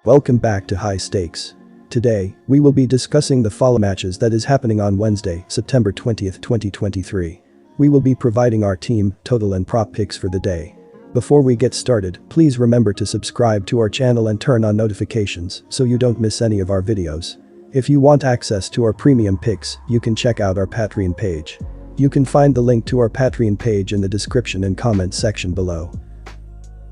Welcome back to High Stakes. Today, we will be discussing the follow matches that is happening on Wednesday, September 20th, 2023. We will be providing our team, total and prop picks for the day. Before we get started, please remember to subscribe to our channel and turn on notifications so you don't miss any of our videos. If you want access to our premium picks, you can check out our Patreon page. You can find the link to our Patreon page in the description and comments section below.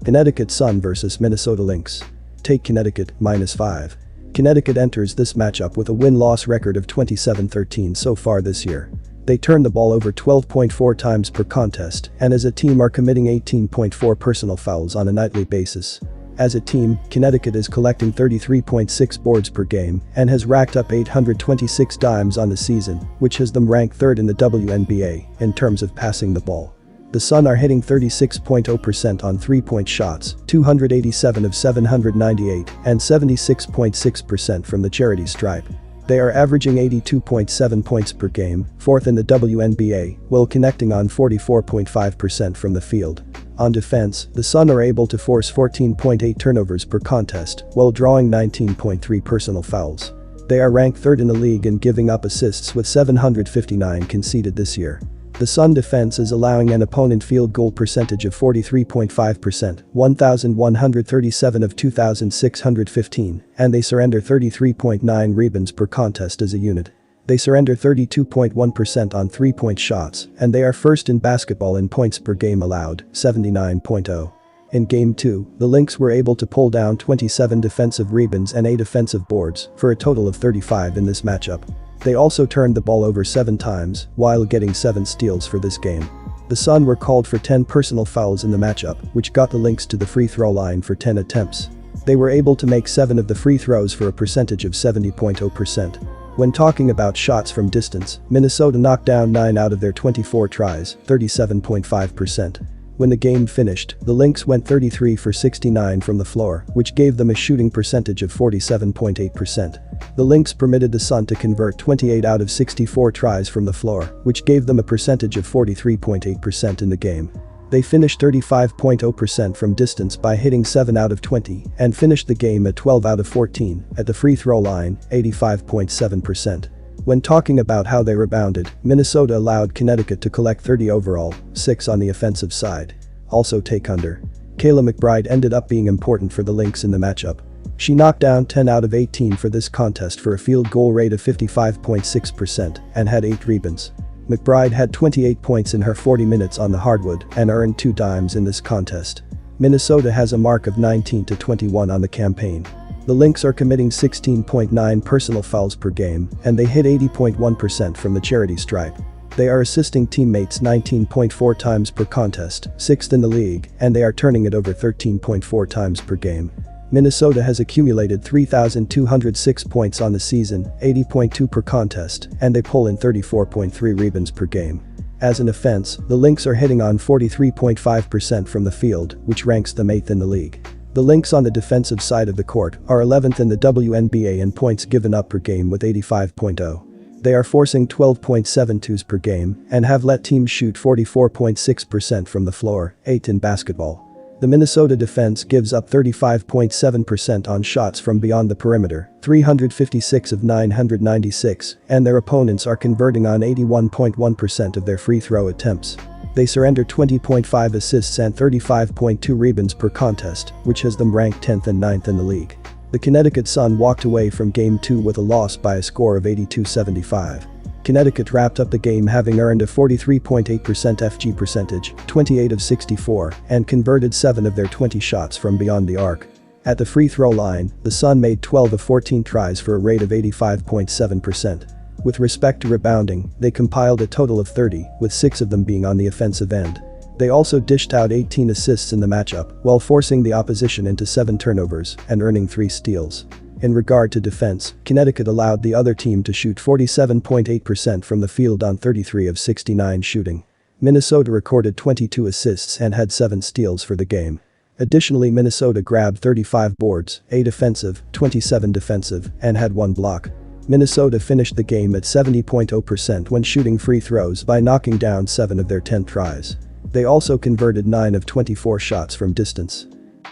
Connecticut Sun vs Minnesota Lynx. Take Connecticut, -5. Connecticut enters this matchup with a win-loss record of 27-13 so far this year. They turn the ball over 12.4 times per contest and as a team are committing 18.4 personal fouls on a nightly basis. As a team, Connecticut is collecting 33.6 boards per game and has racked up 826 dimes on the season, which has them ranked third in the WNBA in terms of passing the ball. The Sun are hitting 36.0% on three-point shots, 287 of 798, and 76.6% from the charity stripe. They are averaging 82.7 points per game, fourth in the WNBA, while connecting on 44.5% from the field. On defense, the Sun are able to force 14.8 turnovers per contest, while drawing 19.3 personal fouls. They are ranked third in the league in giving up assists with 759 conceded this year. The Sun defense is allowing an opponent field goal percentage of 43.5%, 1,137 of 2,615, and they surrender 33.9 rebounds per contest as a unit. They surrender 32.1% on three-point shots, and they are first in basketball in points per game allowed, 79.0. In Game 2, the Lynx were able to pull down 27 defensive rebounds and 8 offensive boards, for a total of 35 in this matchup. They also turned the ball over 7 times, while getting 7 steals for this game. The Sun were called for 10 personal fouls in the matchup, which got the Lynx to the free throw line for 10 attempts. They were able to make 7 of the free throws for a percentage of 70.0%. When talking about shots from distance, Minnesota knocked down 9 out of their 24 tries, 37.5%. When the game finished, the Lynx went 33 for 69 from the floor, which gave them a shooting percentage of 47.8%. The Lynx permitted the Sun to convert 28 out of 64 tries from the floor, which gave them a percentage of 43.8% in the game. They finished 35.0% from distance by hitting 7 out of 20 and finished the game at 12 out of 14 at the free throw line, 85.7%. When talking about how they rebounded, Minnesota allowed Connecticut to collect 30 overall, 6 on the offensive side. Also take under. Kayla McBride ended up being important for the Lynx in the matchup. She knocked down 10 out of 18 for this contest for a field goal rate of 55.6% and had 8 rebounds. McBride had 28 points in her 40 minutes on the hardwood and earned 2 dimes in this contest. Minnesota has a mark of 19-21 on the campaign. The Lynx are committing 16.9 personal fouls per game and they hit 80.1% from the charity stripe. They are assisting teammates 19.4 times per contest, 6th in the league, and they are turning it over 13.4 times per game. Minnesota has accumulated 3,206 points on the season, 80.2 per contest, and they pull in 34.3 rebounds per game. As an offense, the Lynx are hitting on 43.5% from the field, which ranks them 8th in the league. The Lynx on the defensive side of the court are 11th in the WNBA in points given up per game with 85.0. They are forcing 12.72 per game and have let teams shoot 44.6% from the floor, 8th in basketball. The Minnesota defense gives up 35.7% on shots from beyond the perimeter, 356 of 996, and their opponents are converting on 81.1% of their free throw attempts. They surrender 20.5 assists and 35.2 rebounds per contest, which has them ranked 10th and 9th in the league. The Connecticut Sun walked away from Game 2 with a loss by a score of 82-75. Connecticut wrapped up the game having earned a 43.8% FG percentage, 28 of 64, and converted 7 of their 20 shots from beyond the arc. At the free throw line, the Sun made 12 of 14 tries for a rate of 85.7%. With respect to rebounding, they compiled a total of 30, with 6 of them being on the offensive end. They also dished out 18 assists in the matchup, while forcing the opposition into 7 turnovers and earning 3 steals. In regard to defense, Connecticut allowed the other team to shoot 47.8% from the field on 33 of 69 shooting. Minnesota recorded 22 assists and had 7 steals for the game. Additionally, Minnesota grabbed 35 boards, 8 offensive, 27 defensive, and had 1 block. Minnesota finished the game at 70.0% when shooting free throws by knocking down 7 of their 10 tries. They also converted 9 of 24 shots from distance.